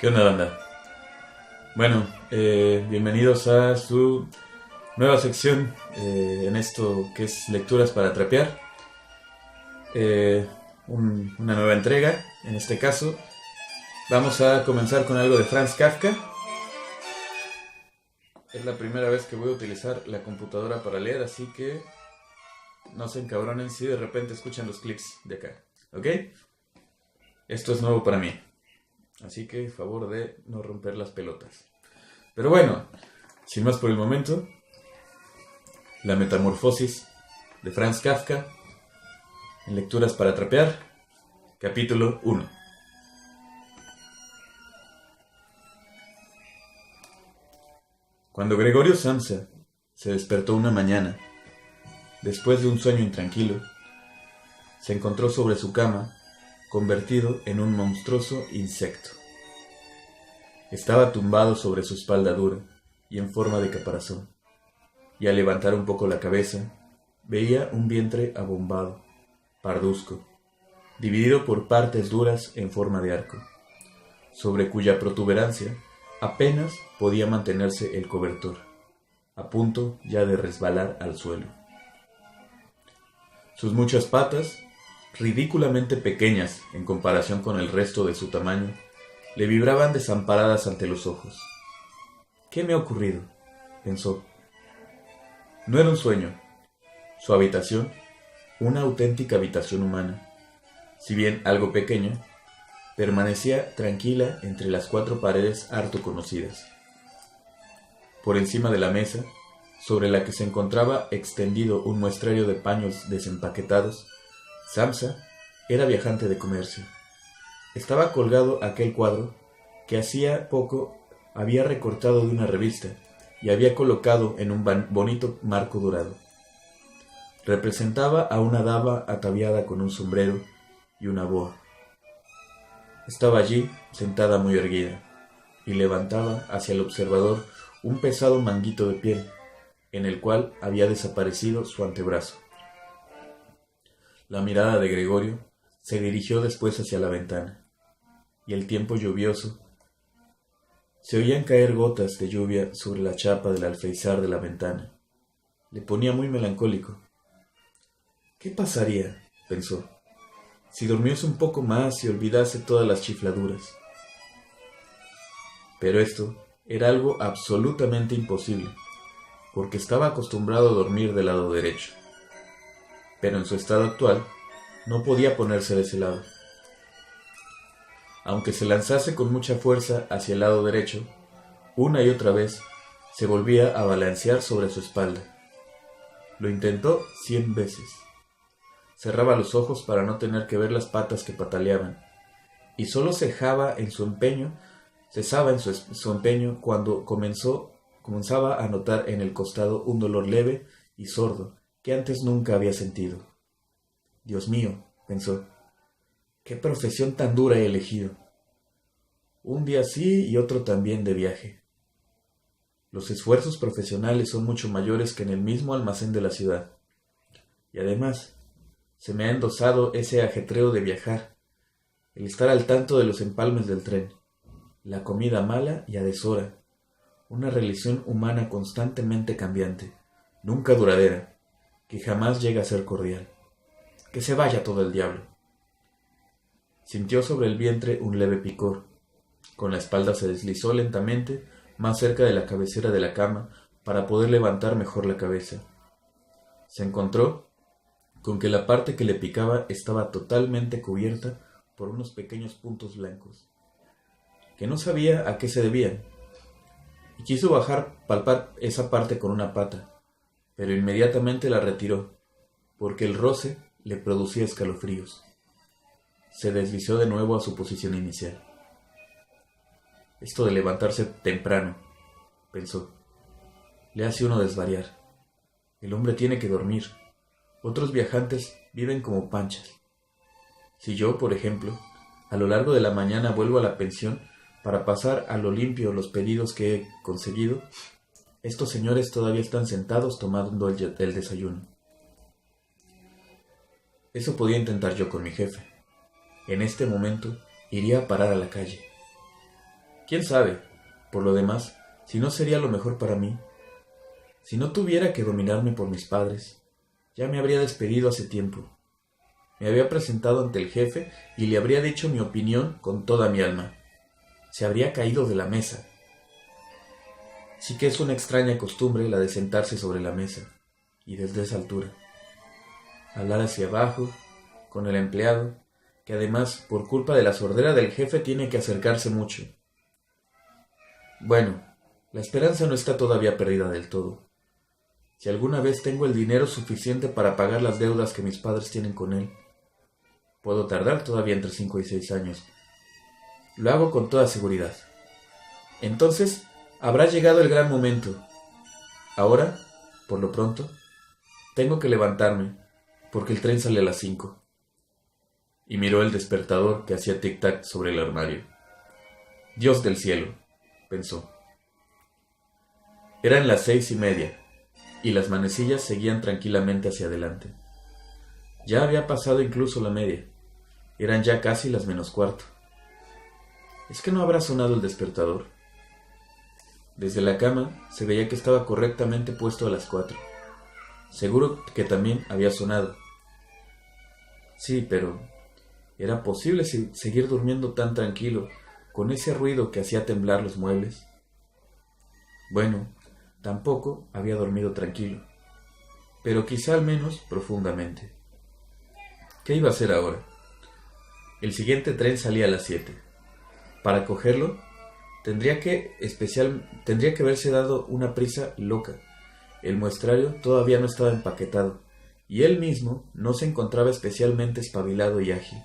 ¿Qué onda, banda? Bueno, bienvenidos a su nueva sección en esto que es lecturas para trapear. Eh, una nueva entrega, en este caso. Vamos a comenzar con algo de Franz Kafka. Es la primera vez que voy a utilizar la computadora para leer, así que no se encabronen si de repente escuchan los clics de acá. ¿Ok? Esto es nuevo para mí. Así que favor de no romper las pelotas. Pero bueno, sin más por el momento, La Metamorfosis de Franz Kafka, en Lecturas para Trapear, capítulo 1. Cuando Gregorio Samsa se despertó una mañana, después de un sueño intranquilo, se encontró sobre su cama, convertido en un monstruoso insecto. Estaba tumbado sobre su espalda dura y en forma de caparazón, y al levantar un poco la cabeza, veía un vientre abombado, parduzco, dividido por partes duras en forma de arco, sobre cuya protuberancia apenas podía mantenerse el cobertor, a punto ya de resbalar al suelo. Sus muchas patas, ridículamente pequeñas en comparación con el resto de su tamaño, le vibraban desamparadas ante los ojos. ¿Qué me ha ocurrido?, pensó. No era un sueño. Su habitación, una auténtica habitación humana, si bien algo pequeña, permanecía tranquila entre las cuatro paredes harto conocidas. Por encima de la mesa, sobre la que se encontraba extendido un muestrario de paños desempaquetados, Samsa era viajante de comercio. Estaba colgado aquel cuadro que hacía poco había recortado de una revista y había colocado en un bonito marco dorado. Representaba a una dama ataviada con un sombrero y una boa. Estaba allí, sentada muy erguida, y levantaba hacia el observador un pesado manguito de piel, en el cual había desaparecido su antebrazo. La mirada de Gregorio se dirigió después hacia la ventana, y el tiempo lluvioso. Se oían caer gotas de lluvia sobre la chapa del alféizar de la ventana. Le ponía muy melancólico. ¿Qué pasaría?, pensó, si durmiese un poco más y olvidase todas las chifladuras. Pero esto era algo absolutamente imposible, porque estaba acostumbrado a dormir del lado derecho. Pero en su estado actual no podía ponerse de ese lado. Aunque se lanzase con mucha fuerza hacia el lado derecho, una y otra vez se volvía a balancear sobre su espalda. Lo intentó 100 veces. Cerraba los ojos para no tener que ver las patas que pataleaban, y solo cesaba en su empeño cuando comenzaba a notar en el costado un dolor leve y sordo que antes nunca había sentido. Dios mío, pensó, qué profesión tan dura he elegido. Un día sí y otro también de viaje. Los esfuerzos profesionales son mucho mayores que en el mismo almacén de la ciudad. Y además, se me ha endosado ese ajetreo de viajar, el estar al tanto de los empalmes del tren, la comida mala y a deshora, una relación humana constantemente cambiante, nunca duradera, que jamás llega a ser cordial. Que se vaya todo el diablo. Sintió sobre el vientre un leve picor. Con la espalda se deslizó lentamente más cerca de la cabecera de la cama para poder levantar mejor la cabeza. Se encontró con que la parte que le picaba estaba totalmente cubierta por unos pequeños puntos blancos, que no sabía a qué se debían, y quiso palpar esa parte con una pata, pero inmediatamente la retiró, porque el roce le producía escalofríos. Se deslizó de nuevo a su posición inicial. Esto de levantarse temprano, pensó, le hace uno desvariar. El hombre tiene que dormir. Otros viajantes viven como panchas. Si yo, por ejemplo, a lo largo de la mañana vuelvo a la pensión para pasar a lo limpio los pedidos que he conseguido, estos señores todavía están sentados tomando el desayuno. Eso podía intentar yo con mi jefe. En este momento iría a parar a la calle. ¿Quién sabe? Por lo demás, si no sería lo mejor para mí. Si no tuviera que dominarme por mis padres, ya me habría despedido hace tiempo. Me había presentado ante el jefe y le habría dicho mi opinión con toda mi alma. Se habría caído de la mesa. Sí que es una extraña costumbre la de sentarse sobre la mesa, y desde esa altura. Hablar hacia abajo, con el empleado, que además, por culpa de la sordera del jefe, tiene que acercarse mucho. Bueno, la esperanza no está todavía perdida del todo. Si alguna vez tengo el dinero suficiente para pagar las deudas que mis padres tienen con él, puedo tardar todavía entre 5 y 6 años. Lo hago con toda seguridad. Entonces, habrá llegado el gran momento. Ahora, por lo pronto, tengo que levantarme, porque el tren sale a las 5. Y miró el despertador que hacía tic-tac sobre el armario. Dios del cielo, pensó. Eran las 6:30, y las manecillas seguían tranquilamente hacia adelante. Ya había pasado incluso la media. Eran ya casi las -15. ¿Es que no habrá sonado el despertador? Desde la cama se veía que estaba correctamente puesto a las 4. Seguro que también había sonado. Sí, pero ¿era posible seguir durmiendo tan tranquilo con ese ruido que hacía temblar los muebles? Bueno, tampoco había dormido tranquilo, pero quizá al menos profundamente. ¿Qué iba a hacer ahora? El siguiente tren salía a las 7. Para cogerlo, tendría que haberse dado una prisa loca. El muestrario todavía no estaba empaquetado, y él mismo no se encontraba especialmente espabilado y ágil.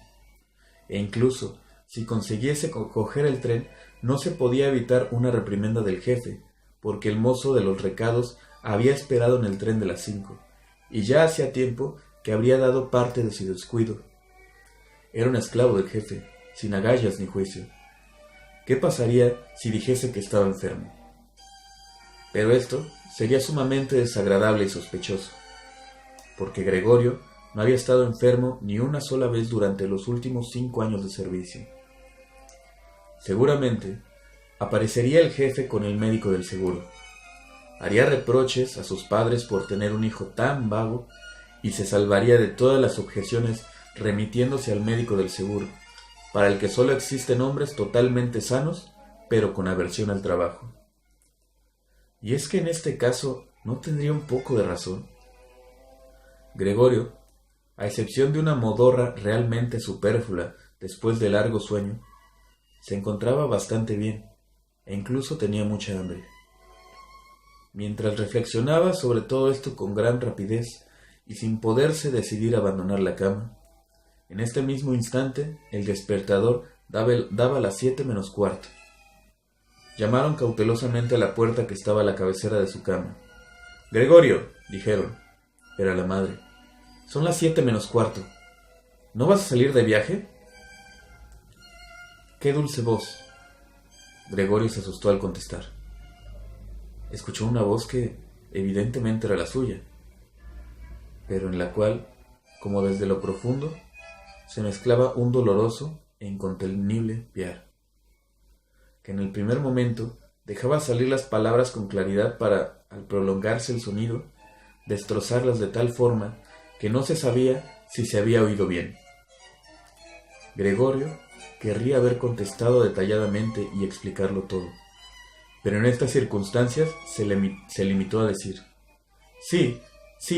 E incluso, si consiguiese coger el tren, no se podía evitar una reprimenda del jefe, porque el mozo de los recados había esperado en el tren de las 5, y ya hacía tiempo que habría dado parte de su descuido. Era un esclavo del jefe, sin agallas ni juicio. ¿Qué pasaría si dijese que estaba enfermo? Pero esto sería sumamente desagradable y sospechoso, porque Gregorio no había estado enfermo ni una sola vez durante los últimos 5 años de servicio. Seguramente aparecería el jefe con el médico del seguro. Haría reproches a sus padres por tener un hijo tan vago y se salvaría de todas las objeciones remitiéndose al médico del seguro, para el que solo existen hombres totalmente sanos, pero con aversión al trabajo. Y es que en este caso no tendría un poco de razón. Gregorio, a excepción de una modorra realmente superflua después de largo sueño, se encontraba bastante bien e incluso tenía mucha hambre. Mientras reflexionaba sobre todo esto con gran rapidez y sin poderse decidir a abandonar la cama, en este mismo instante el despertador daba las 7:15. Llamaron cautelosamente a la puerta que estaba a la cabecera de su cama. «Gregorio», dijeron. Era la madre. «Son las 7:15. ¿No vas a salir de viaje?» «Qué dulce voz». Gregorio se asustó al contestar. Escuchó una voz que evidentemente era la suya, pero en la cual, como desde lo profundo, se mezclaba un doloroso e incontenible piar, que en el primer momento dejaba salir las palabras con claridad para, al prolongarse el sonido, destrozarlas de tal forma que no se sabía si se había oído bien. Gregorio querría haber contestado detalladamente y explicarlo todo, pero en estas circunstancias se limitó a decir: Sí,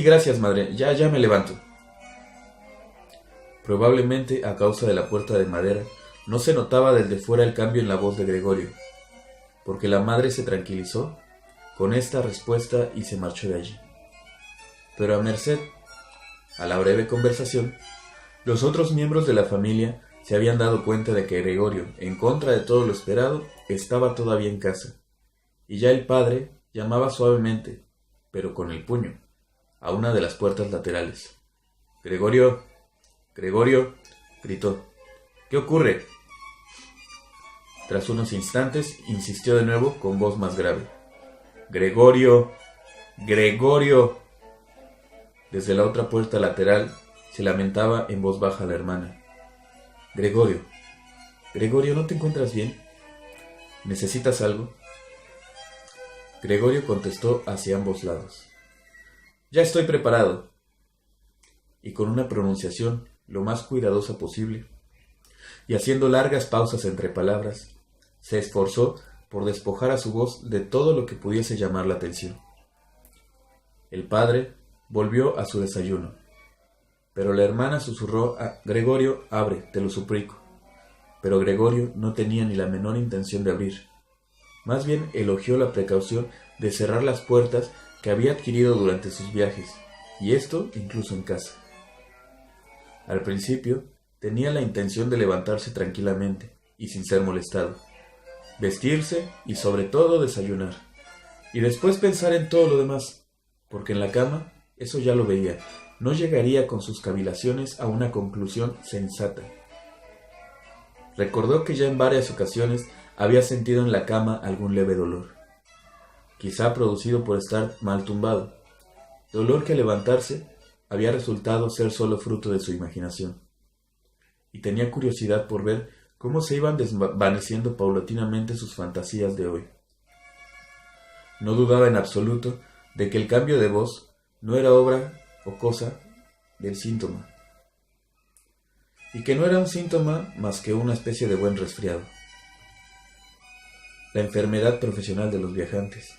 gracias, madre, ya me levanto. Probablemente a causa de la puerta de madera, no se notaba desde fuera el cambio en la voz de Gregorio, porque la madre se tranquilizó con esta respuesta y se marchó de allí. Pero a merced a la breve conversación, los otros miembros de la familia se habían dado cuenta de que Gregorio, en contra de todo lo esperado, estaba todavía en casa, y ya el padre llamaba suavemente, pero con el puño, a una de las puertas laterales. «Gregorio, Gregorio», gritó. «¿Qué ocurre?» Tras unos instantes, insistió de nuevo con voz más grave. «Gregorio, Gregorio». Desde la otra puerta lateral se lamentaba en voz baja la hermana. «Gregorio, Gregorio, ¿no te encuentras bien?» ¿Necesitas algo? Gregorio contestó hacia ambos lados. Ya estoy preparado. Y con una pronunciación lo más cuidadosa posible, y haciendo largas pausas entre palabras, se esforzó por despojar a su voz de todo lo que pudiese llamar la atención. El padre volvió a su desayuno, pero la hermana susurró a Gregorio: abre, te lo suplico. Pero Gregorio no tenía ni la menor intención de abrir. Más bien elogió la precaución de cerrar las puertas que había adquirido durante sus viajes, y esto incluso en casa. Al principio tenía la intención de levantarse tranquilamente y sin ser molestado, vestirse y sobre todo desayunar, y después pensar en todo lo demás, porque en la cama eso ya lo veía, no llegaría con sus cavilaciones a una conclusión sensata. Recordó que ya en varias ocasiones había sentido en la cama algún leve dolor, quizá producido por estar mal tumbado, dolor que al levantarse había resultado ser solo fruto de su imaginación, y tenía curiosidad por ver cómo se iban desvaneciendo paulatinamente sus fantasías de hoy. No dudaba en absoluto de que el cambio de voz no era obra o cosa del síntoma, y que no era un síntoma más que una especie de buen resfriado, la enfermedad profesional de los viajantes.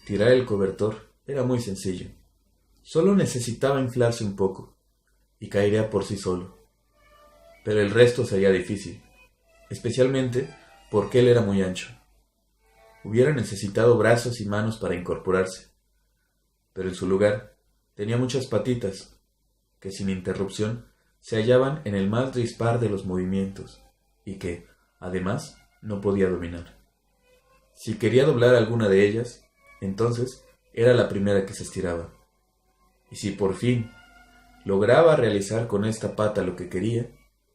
Tirar el cobertor era muy sencillo, solo necesitaba inflarse un poco, y caería por sí solo, pero el resto sería difícil, especialmente porque él era muy ancho. Hubiera necesitado brazos y manos para incorporarse, pero en su lugar tenía muchas patitas, que sin interrupción se hallaban en el más dispar de los movimientos, y que, además, no podía dominar. Si quería doblar alguna de ellas, entonces era la primera que se estiraba. Y si por fin lograba realizar con esta pata lo que quería,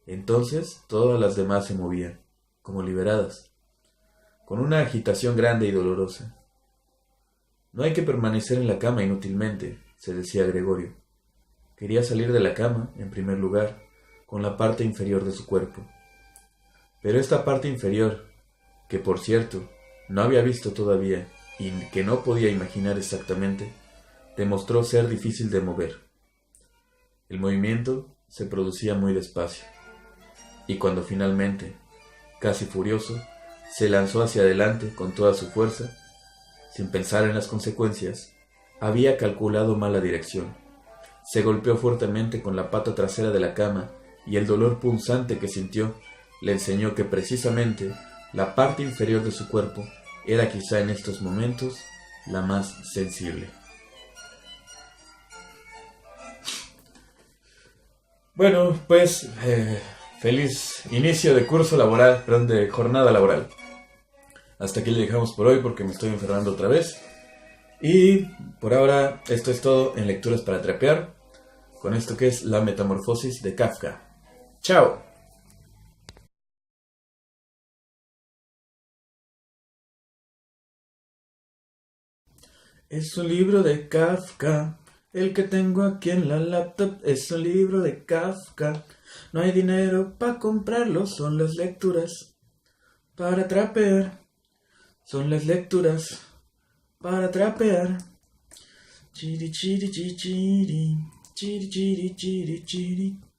entonces todas las demás se movían, como liberadas, con una agitación grande y dolorosa. No hay que permanecer en la cama inútilmente, se decía Gregorio. Quería salir de la cama, en primer lugar, con la parte inferior de su cuerpo. Pero esta parte inferior, que por cierto no había visto todavía y que no podía imaginar exactamente, demostró ser difícil de mover. El movimiento se producía muy despacio, y cuando finalmente, casi furioso, se lanzó hacia adelante con toda su fuerza, sin pensar en las consecuencias, había calculado mal la dirección. Se golpeó fuertemente con la pata trasera de la cama, y el dolor punzante que sintió le enseñó que precisamente la parte inferior de su cuerpo era quizá en estos momentos la más sensible. Bueno, pues feliz inicio de curso laboral, perdón, de jornada laboral. Hasta aquí le dejamos por hoy porque me estoy enfermando otra vez. Y por ahora esto es todo en Lecturas para Trapear, con esto que es La Metamorfosis de Kafka. ¡Chao! Es un libro de Kafka, el que tengo aquí en la laptop es un libro de Kafka. No hay dinero para comprarlo, son las lecturas para trapear. Son las lecturas para trapear. Chiri chiri chiri chiri chiri chiri chiri chiri.